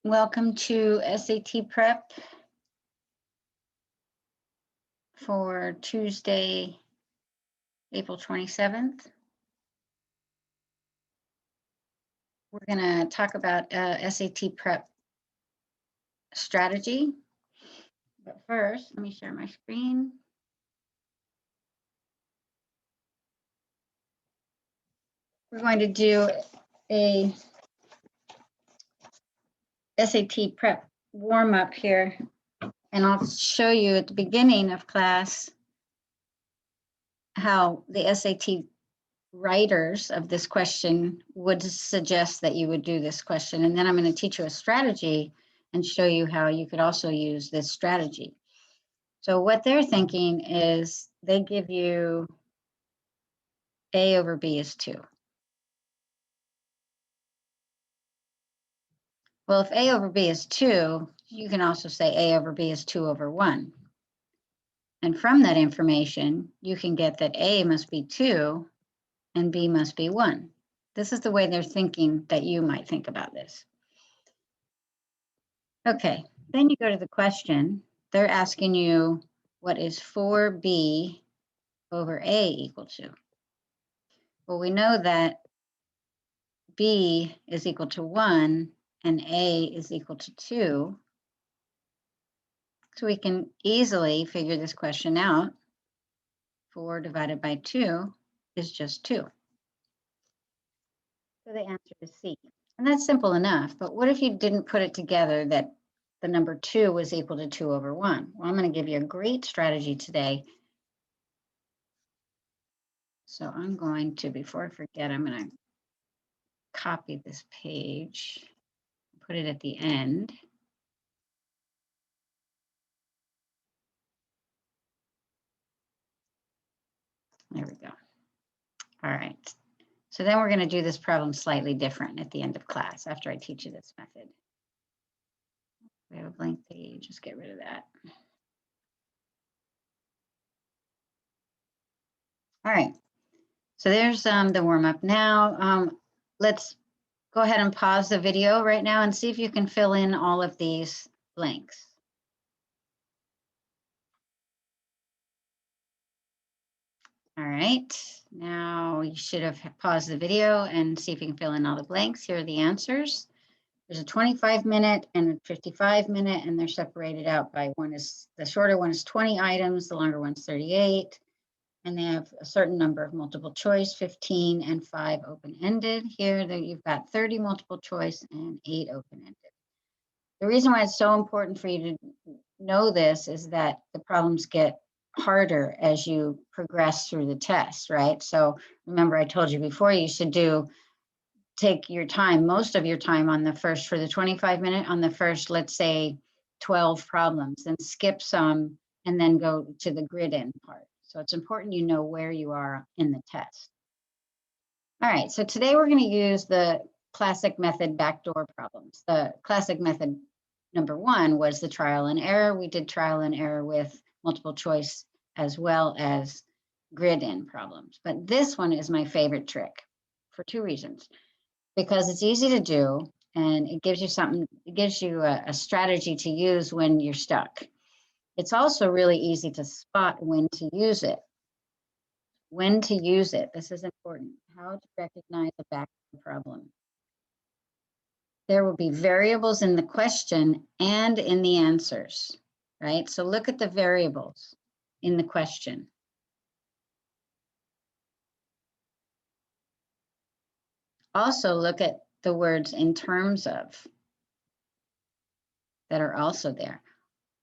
Welcome to SAT Prep for Tuesday, April 27th. We're going to talk about SAT Prep strategy. But first, let me share my screen. We're going to do a SAT Prep warm-up here, and I'll show you at the beginning of class how the SAT writers of this question would suggest that you would do this question. And then I'm going to teach you a strategy and show you how you could also use this strategy. So what they're thinking is they give you A over B is 2. Well, if A over B is 2, you can also say A over B is 2 over 1. And from that information, you can get that A must be 2 and B must be 1. This is the way they're thinking that you might think about this. Okay, then you go to the question. They're asking you, what is 4B over A equal to? Well, we know that B is equal to 1 and A is equal to 2. So we can easily figure this question out. 4 divided by 2 is just 2. So the answer is C. And that's simple enough, but what if you didn't put it together that the number 2 was equal to 2 over 1? Well, I'm going to give you a great strategy today. So I'm going to, before I forget, I'm going to copy this page, put it at the end. There we go. All right. So then we're going to do this problem slightly different at the end of class after I teach you this method. We have a blank page. Just get rid of that. All right. So there's the warm-up. Now, let's go ahead and pause the video right now and see if you can fill in all of these blanks. All right, now you should have paused the video and see if you can fill in all the blanks. Here are the answers. There's a 25-minute and a 55-minute, and they're separated out by the shorter one is 20 items, the longer one's 38. And they have a certain number of multiple choice, 15 and 5 open-ended. Here you've got 30 multiple choice and 8 open-ended. The reason why it's so important for you to know this is that the problems get harder as you progress through the test, right? So remember, I told you before, you should take your time, most of your time on the first, for the 25-minute, on the first, let's say 12 problems, then skip some and then go to the grid in part. So it's important you know where you are in the test. All right, so today we're going to use the classic method backdoor problems. The classic method number 1 was the trial and error. We did trial and error with multiple choice as well as grid in problems. But this one is my favorite trick for 2 reasons. Because it's easy to do and it gives you something, it gives you a strategy to use when you're stuck. It's also really easy to spot when to use it. When to use it, this is important. How to recognize a backdoor problem. There will be variables in the question and in the answers, right? So look at the variables in the question. Also look at the words in terms of that are also there.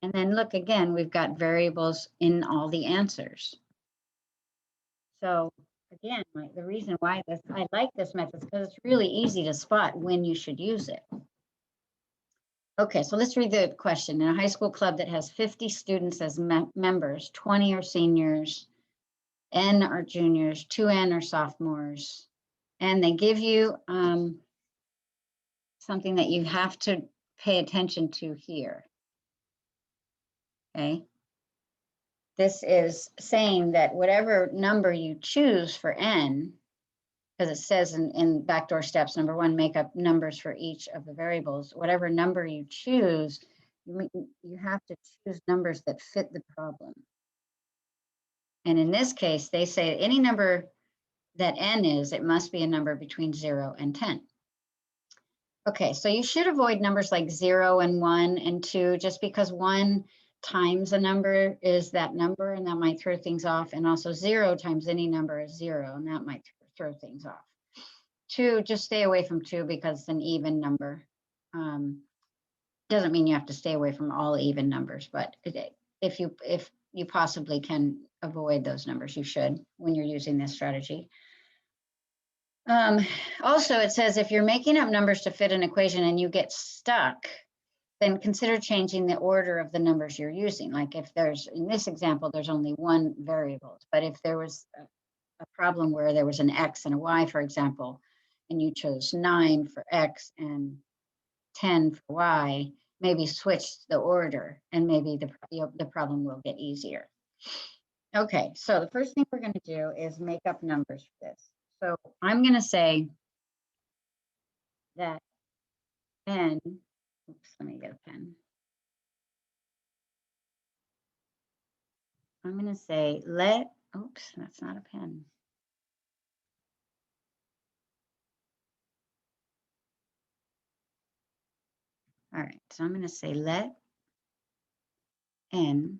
And then look again, we've got variables in all the answers. So again, the reason why I like this method is because it's really easy to spot when you should use it. Okay, so let's read the question. In a high school club that has 50 students as members, 20 are seniors, N are juniors, 2N are sophomores, and they give you something that you have to pay attention to here. Okay. This is saying that whatever number you choose for N, because it says in backdoor steps, number 1, make up numbers for each of the variables. Whatever number you choose, you have to choose numbers that fit the problem. And in this case, they say any number that n is, it must be a number between 0 and 10. Okay, so you should avoid numbers like 0 and 1 and 2, just because 1 times a number is that number, and that might throw things off. And also 0 times any number is 0, and that might throw things off. 2, just stay away from 2 because it's an even number. Doesn't mean you have to stay away from all even numbers, but if you possibly can avoid those numbers, you should when you're using this strategy. Also, it says if you're making up numbers to fit an equation and you get stuck, then consider changing the order of the numbers you're using. Like if there's, in this example, there's only one variable, but if there was a problem where there was an X and a Y, for example, and you chose 9 for X and 10 for Y, maybe switch the order and maybe the problem will get easier. Okay, so the first thing we're going to do is make up numbers for this. So I'm going to say that n, oops, let me get a pen. I'm going to say oops, that's not a pen. All right, so I'm going to say let n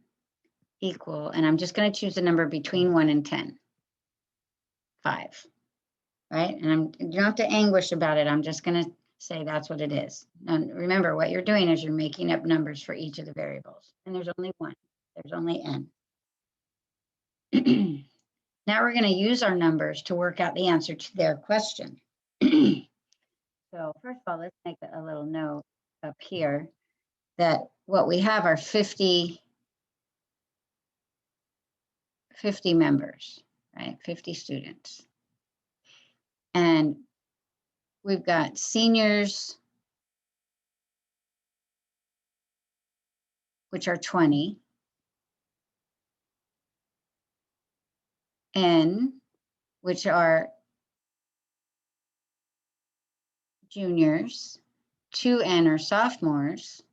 equal, and I'm just going to choose a number between 1 and 10, 5, right? And you don't have to anguish about it. I'm just going to say that's what it is. And remember, what you're doing is you're making up numbers for each of the variables, and there's only one. There's only n. Now we're going to use our numbers to work out the answer to their question. So first of all, let's make a little note up here that what we have are 50 members, right? 50 students. And we've got seniors, which are 20, N, which are juniors, 2N are sophomores,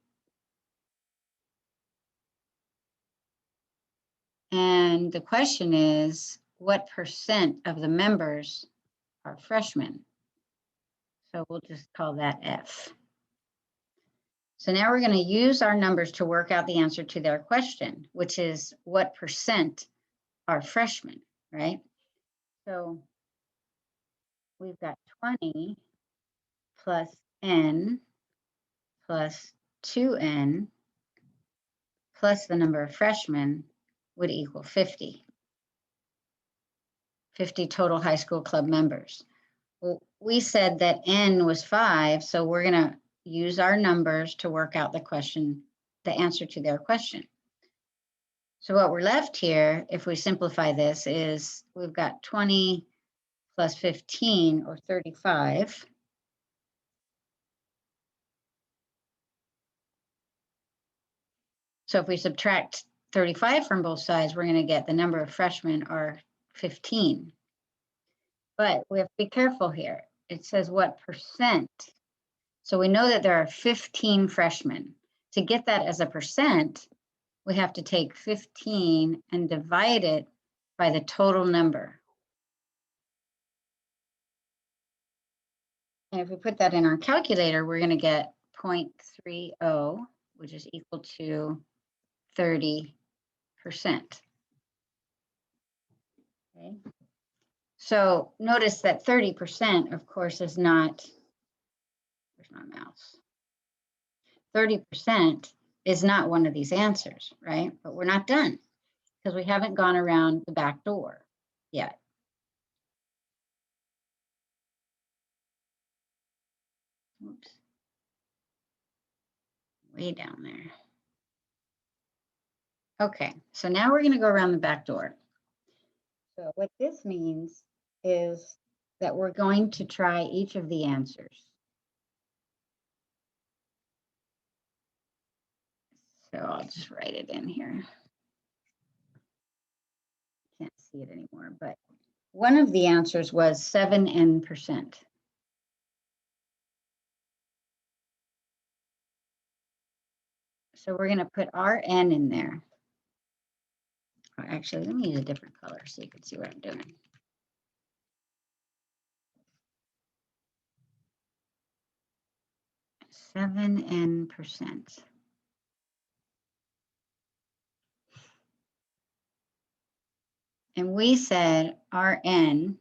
and the question is, what percent of the members are freshmen? So we'll just call that F. So now we're going to use our numbers to work out the answer to their question, which is what percent are freshmen, right? So we've got 20 plus N plus 2N plus the number of freshmen would equal 50. 50 total high school club members. Well, we said that N was 5, so we're going to use our numbers to work out the answer to their question. So what we're left here, if we simplify this, is we've got 20 plus 15, or 35. So if we subtract 35 from both sides, we're going to get the number of freshmen are 15. But we have to be careful here. It says what percent. So we know that there are 15 freshmen. To get that as a percent, we have to take 15 and divide it by the total number. And if we put that in our calculator, we're going to get 0.30, which is equal to 30%. Okay. So notice that 30%, of course, is not, where's my mouse? 30% is not one of these answers, right? But we're not done because we haven't gone around the back door yet. Oops. Way down there. Okay, so now we're going to go around the back door. So what this means is that we're going to try each of the answers. So I'll just write it in here. Can't see it anymore, but One of the answers was 7n%. So we're going to put Rn in there. Oh, actually, let me use a different color so you can see what I'm doing. %. And we said Rn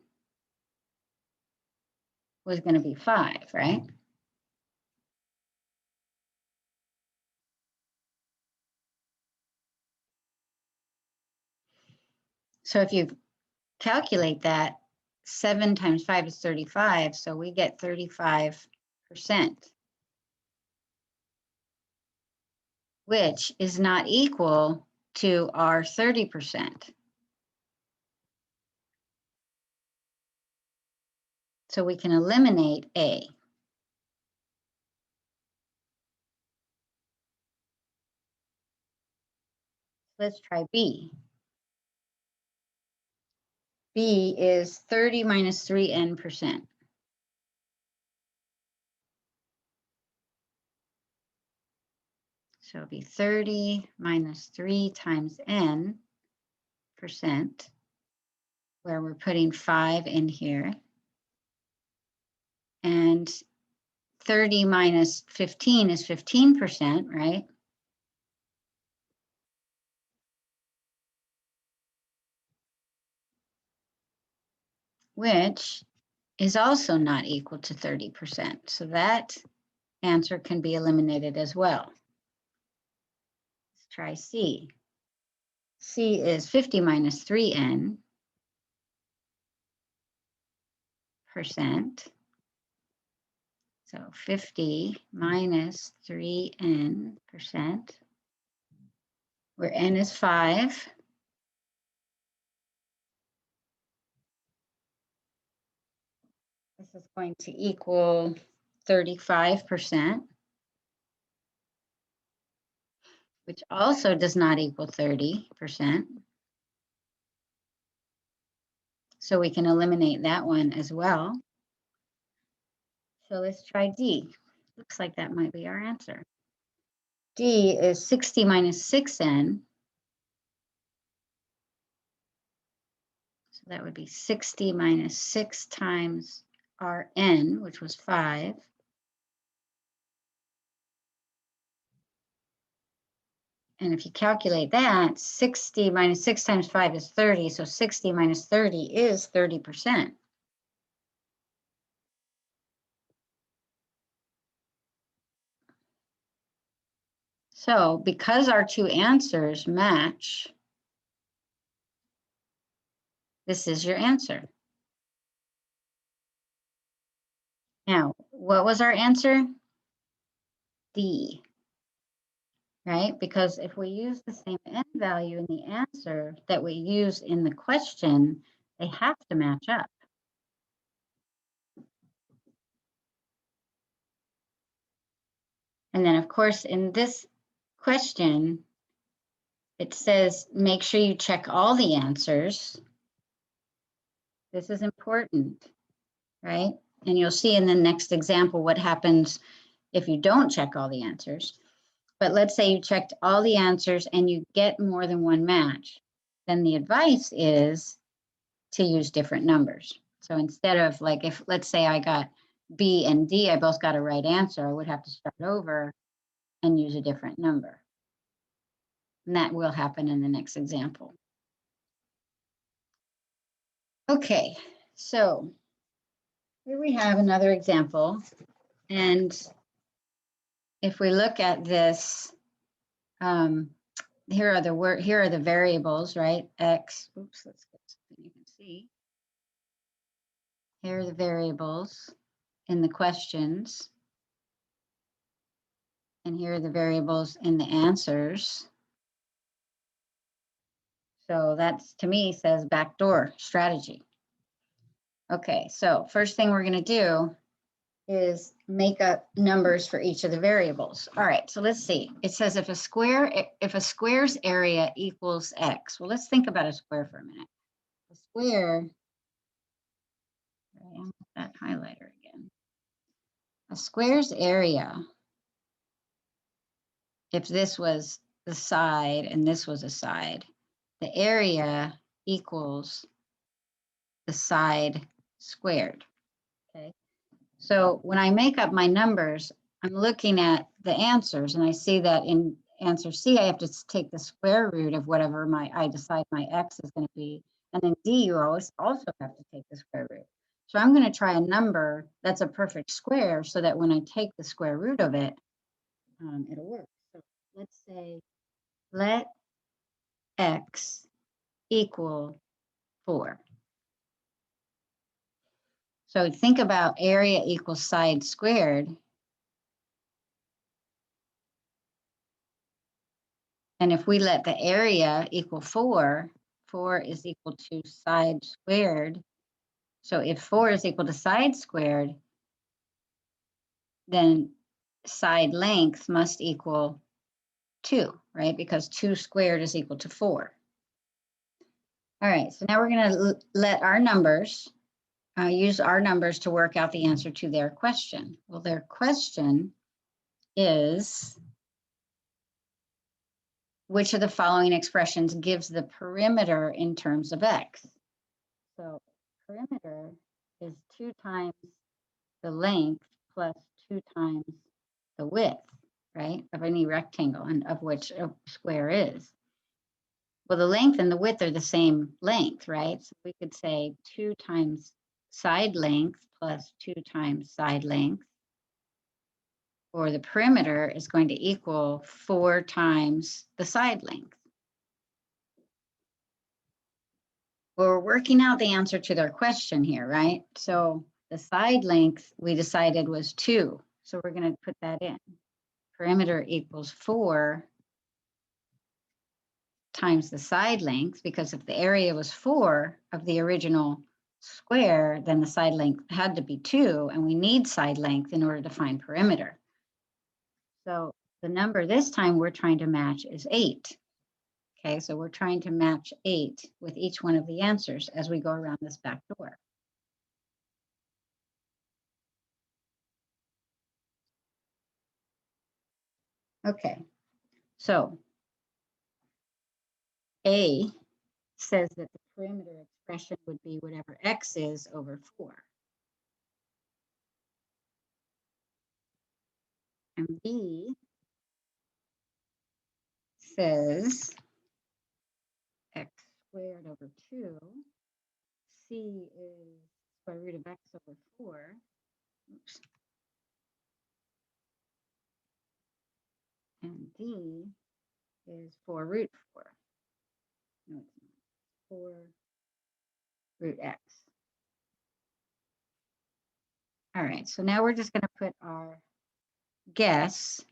was going to be 5, right? So if you calculate that, 7 times 5 is 35, so we get 35%, which is not equal to our 30%. So we can eliminate A. Let's try B. B is 30 minus 3n%. So it'll be 30 minus 3 times n%, where we're putting 5 in here. And 30 minus 15 is 15%, right? Which is also not equal to 30%. So that answer can be eliminated as well. Let's try C. C is 50 minus 3n%. So 50 minus 3n%, where n is 5. This is going to equal 35%, which also does not equal 30%. So we can eliminate that one as well. So let's try D. Looks like that might be our answer. D is 60 minus 6n. So that would be 60 minus 6 times Rn, which was 5. And if you calculate that, 60 minus 6 times 5 is 30. So 60 minus 30 is 30%. So because our two answers match, this is your answer. Now, what was our answer? D, right? Because if we use the same n value in the answer that we use in the question, they have to match up. And then, of course, in this question, it says, make sure you check all the answers. This is important, right? And you'll see in the next example what happens if you don't check all the answers. But let's say you checked all the answers and you get more than one match. Then the advice is to use different numbers. So instead of like, if let's say I got B and D, I both got a right answer, I would have to start over and use a different number. And that will happen in the next example. Okay, so here we have another example. And if we look at this, here are the variables, right? X, oops, let's get something you can see. Here are the variables in the questions. And here are the variables in the answers. So that's, to me, says backdoor strategy. Okay, so first thing we're going to do is make up numbers for each of the variables. All right, so let's see. It says if a square's area equals x. Well, let's think about a square for a minute. A square Sorry, I'm with that highlighter again. A square's area, if this was the side and this was a side, the area equals the side squared. Okay. So when I make up my numbers, I'm looking at the answers and I see that in answer C, I have to take the square root of whatever I decide my X is going to be. And then D, you always also have to take the square root. So I'm going to try a number that's a perfect square so that when I take the square root of it, it'll work. So let's say, let X equal 4. So think about area equals side squared. And if we let the area equal 4, 4 is equal to side squared. So if 4 is equal to side squared, then side length must equal 2, right? Because 2 squared is equal to 4. All right, so now we're going to let our numbers, use our numbers to work out the answer to their question. Well, their question is, which of the following expressions gives the perimeter in terms of X? So perimeter is 2 times the length plus 2 times the width, right, of any rectangle, and of which a square is. Well, the length and the width are the same length, right? So we could say 2 times side length plus 2 times side length, or the perimeter is going to equal 4 times the side length. Well, we're working out the answer to their question here, right? So the side length we decided was 2. So we're going to put that in. Perimeter equals 4 times the side length, because if the area was 4 of the original square, then the side length had to be 2, and we need side length in order to find perimeter. So the number this time we're trying to match is 8. Okay, so we're trying to match 8 with each one of the answers as we go around this back door. Okay, so A says that the perimeter expression would be whatever X is over 4. And B says X squared over 2. C is square root of X over 4. Oops. And D is 4 root 4. No, it's not. 4 root X. All right, so now we're just going to put our guess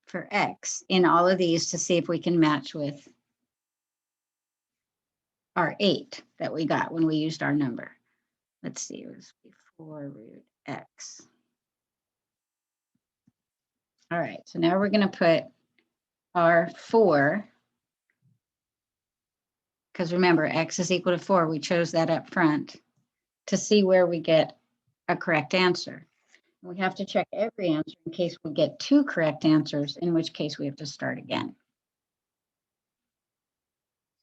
for X in all of these to see if we can match with our 8 that we got when we used our number. Let's see, it was 4 root X. All right, so now we're going to put our 4, because remember, X is equal to 4. We chose that up front to see where we get a correct answer. We have to check every answer in case we get 2 correct answers, in which case we have to start again.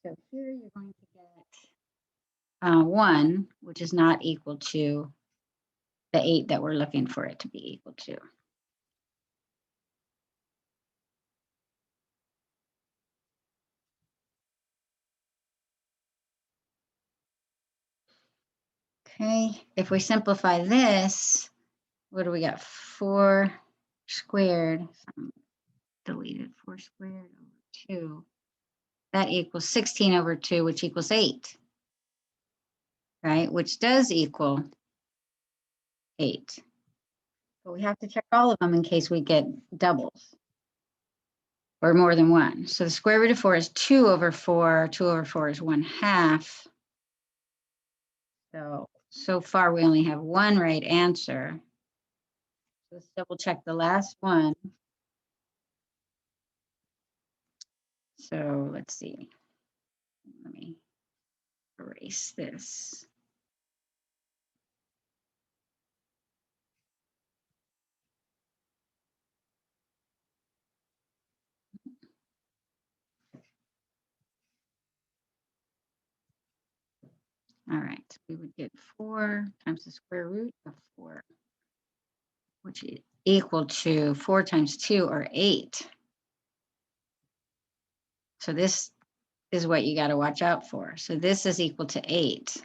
So here you're going to get 1, which is not equal to the 8 that we're looking for it to be equal to. Okay, if we simplify this, what do we got? 4 squared, deleted 4 squared over 2. That equals 16 over 2, which equals 8, right? Which does equal 8. But we have to check all of them in case we get doubles or more than 1. So the square root of 4 is 2 over 4. 2 over 4 is 1/2. So far we only have 1 right answer. So let's double check the last one. So let's see. Let me, for erase this. All right, we would get 4 times the square root of 4, which is equal to 4 times 2 or 8. So this is what you got to watch out for. So this is equal to 8.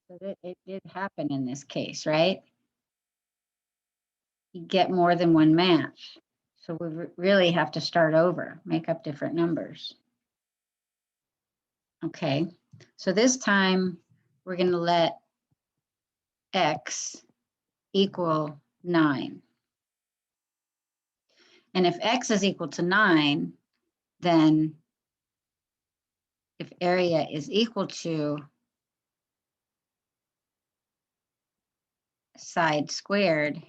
So it did happen in this case, right? You get more than one match. So we really have to start over, make up different numbers. Okay, so this time we're going to let x equal 9. And if x is equal to 9, then if area is equal to side squared,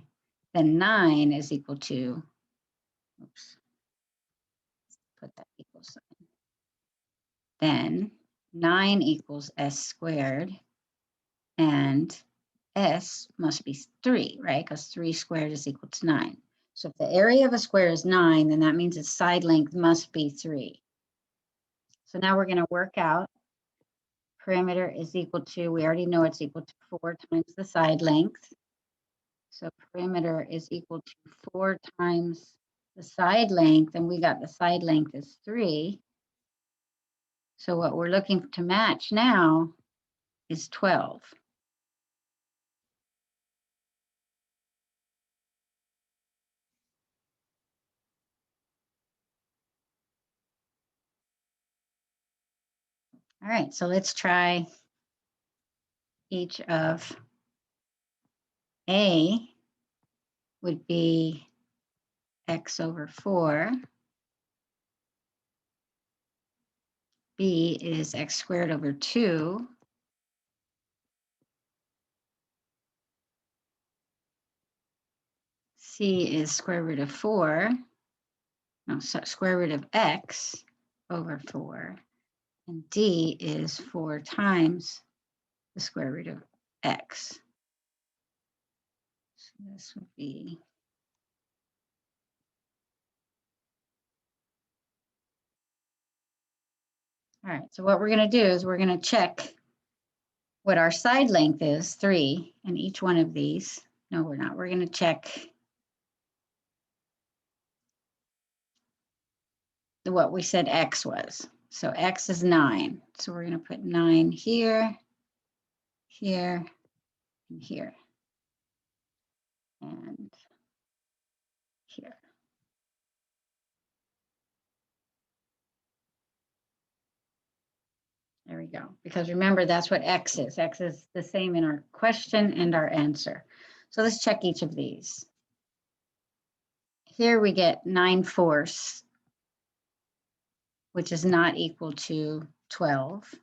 then 9 is equal to, oops, put that equal sign. Then 9 equals s squared, and s must be 3, right? Because 3 squared is equal to 9. So if the area of a square is 9, then that means its side length must be 3. So now we're going to work out perimeter is equal to, we already know it's equal to 4 times the side length. So perimeter is equal to 4 times the side length, and we got the side length is 3. So what we're looking to match now is 12. All right, so let's try each of A would be x over 4. B is x squared over 2. C is square root of 4. No, so square root of x over 4. And D is 4 times the square root of x. So this would be all right. So what we're going to do is we're going to check what our side length is, 3, in each one of these. No, we're not. We're going to check what we said x was. So x is 9. So we're going to put 9 here, here, and here, and here. There we go. Because remember, that's what x is. X is the same in our question and our answer. So let's check each of these. Here we get 9/4, which is not equal to 12.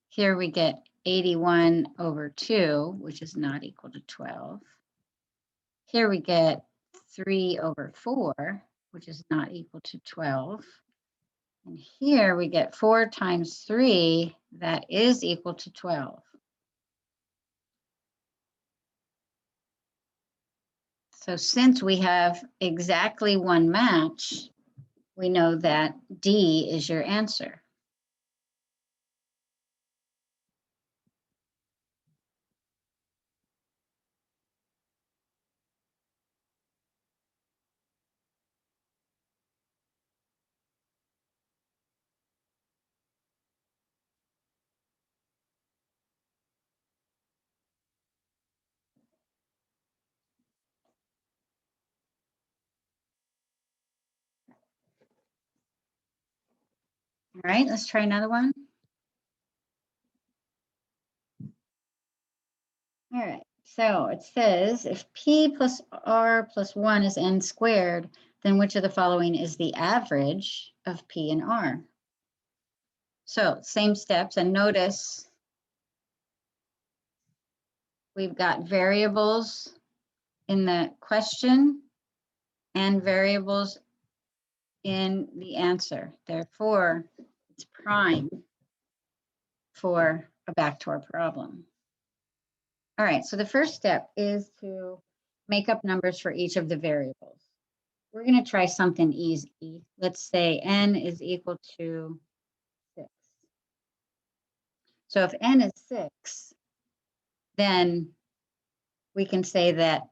Here we get 81 over 2, which is not equal to 12. Here we get 3 over 4, which is not equal to 12. And here we get 4 times 3, that is equal to 12. So since we have exactly one match, we know that D is your answer. All right, let's try another one. All right, so it says if P plus R plus 1 is n squared, then which of the following is the average of P and R? So same steps, and notice we've got variables in the question and variables in the answer. Therefore, it's prime for a backdoor problem. All right, so the first step is to make up numbers for each of the variables. We're going to try something easy. Let's say n is equal to 6. So if n is 6, then we can say that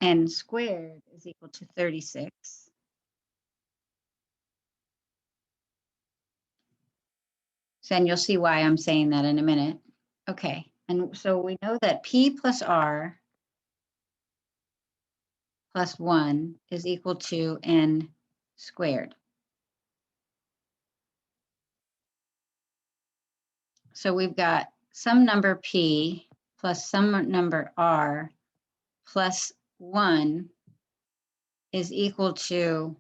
n squared is equal to 36. So, and you'll see why I'm saying that in a minute. Okay, and so we know that p plus r plus 1 is equal to n squared. So we've got some number p plus some number r plus 1 is equal to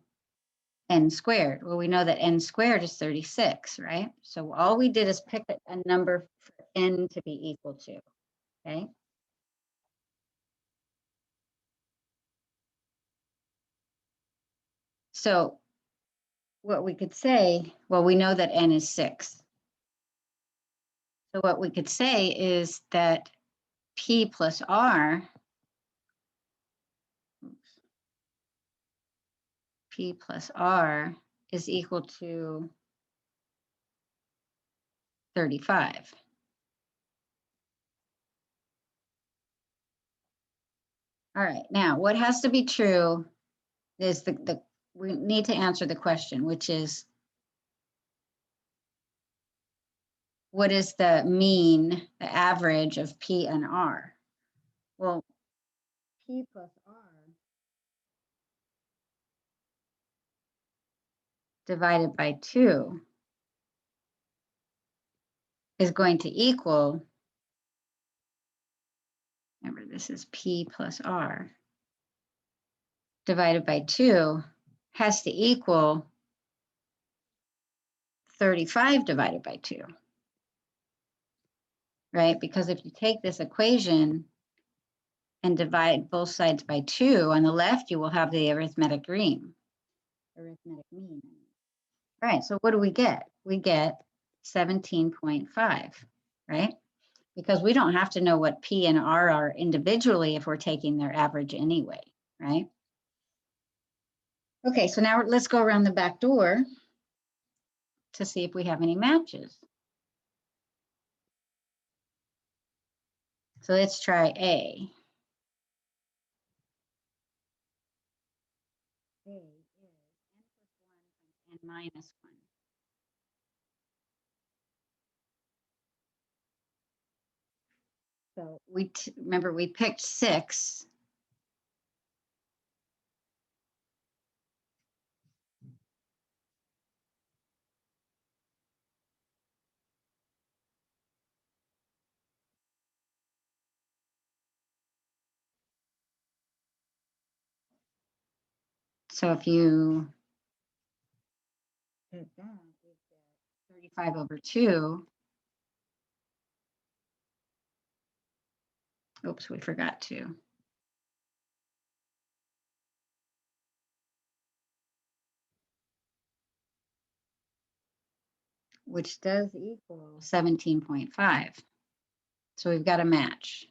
n squared. Well, we know that n squared is 36, right? So all we did is pick a number for n to be equal to, okay? So what we could say, well, we know that n is 6. So what we could say is that p plus r, p plus r is equal to 35. All right, now what has to be true is we need to answer the question, which is, what is the mean, the average of p and r? Well, p plus r divided by 2 is going to equal, remember this is p plus r, divided by 2 has to equal 35 divided by 2, right? Because if you take this equation and divide both sides by 2, on the left you will have the arithmetic mean. All right, so what do we get? We get 17.5, right? Because we don't have to know what P and R are individually if we're taking their average anyway, right? Okay, so now let's go around the back door to see if we have any matches. So let's try A. A is n plus 1 times n minus 1. So remember we picked 6. So if you did that, 35 over 2. Oops, we forgot to. Which does equal 17.5. So we've got a match,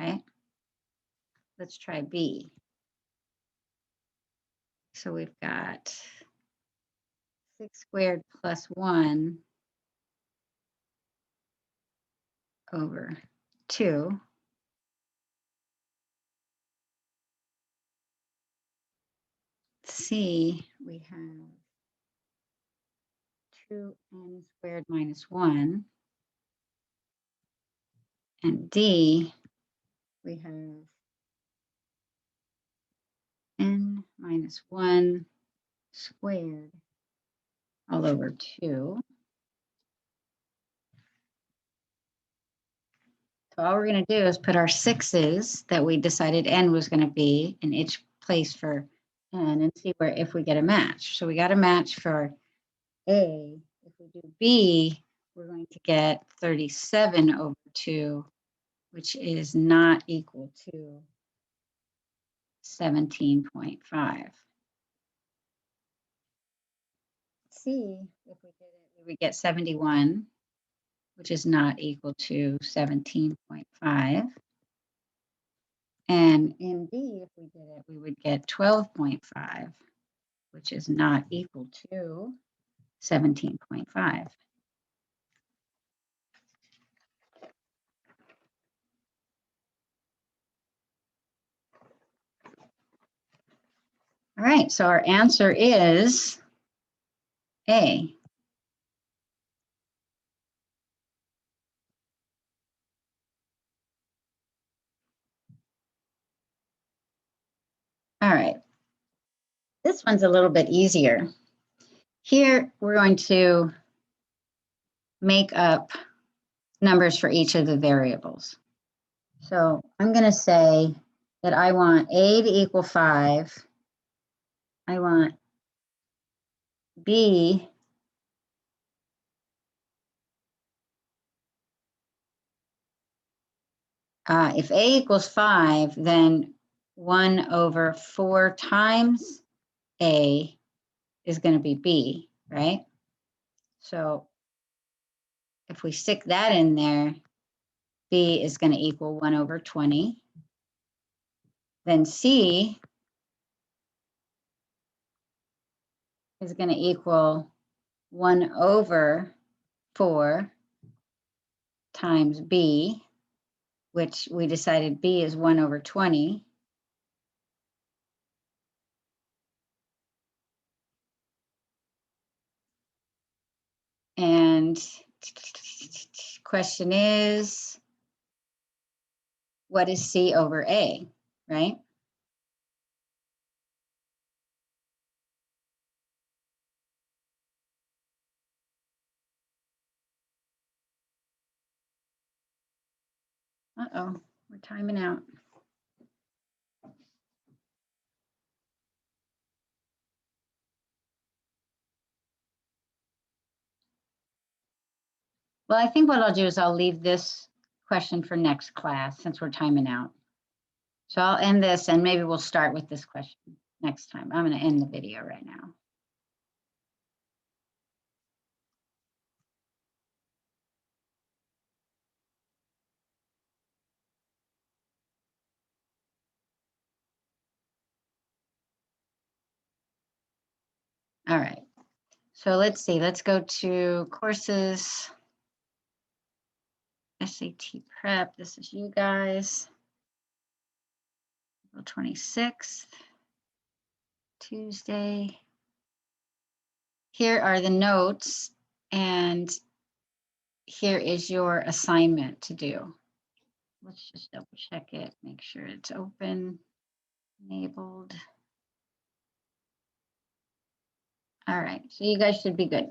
right? Let's try B. So we've got 6 squared plus 1 over 2. C, we have 2n squared minus 1. And D, we have n minus 1 squared all over 2. So all we're going to do is put our 6's that we decided n was going to be in each place for n and see if we get a match. So we got a match for A. If we do B, we're going to get 37 over 2, which is not equal to 17.5. Let's see if we did it, we would get 71, which is not equal to 17.5. And in B, if we did it, we would get 12.5, which is not equal to 17.5. All right, so our answer is A. All right, this one's a little bit easier. Here, we're going to make up numbers for each of the variables. So I'm going to say that I want A to equal 5. I want B if A equals 5, then 1 over 4 times A is going to be B, right? So if we stick that in there, B is going to equal 1 over 20. Then C is going to equal 1 over 4 times B, which we decided B is 1 over 20. And question is, what is C over A, right? Uh-oh, we're timing out. Well, I think what I'll do is I'll leave this question for next class since we're timing out. So I'll end this and maybe we'll start with this question next time. I'm going to end the video right now. All right. So let's see. Let's go to courses. SAT Prep. This is you guys. April 26th, Tuesday. Here are the notes, and here is your assignment to do. Let's just double check it, make sure it's open, enabled. All right, so you guys should be good.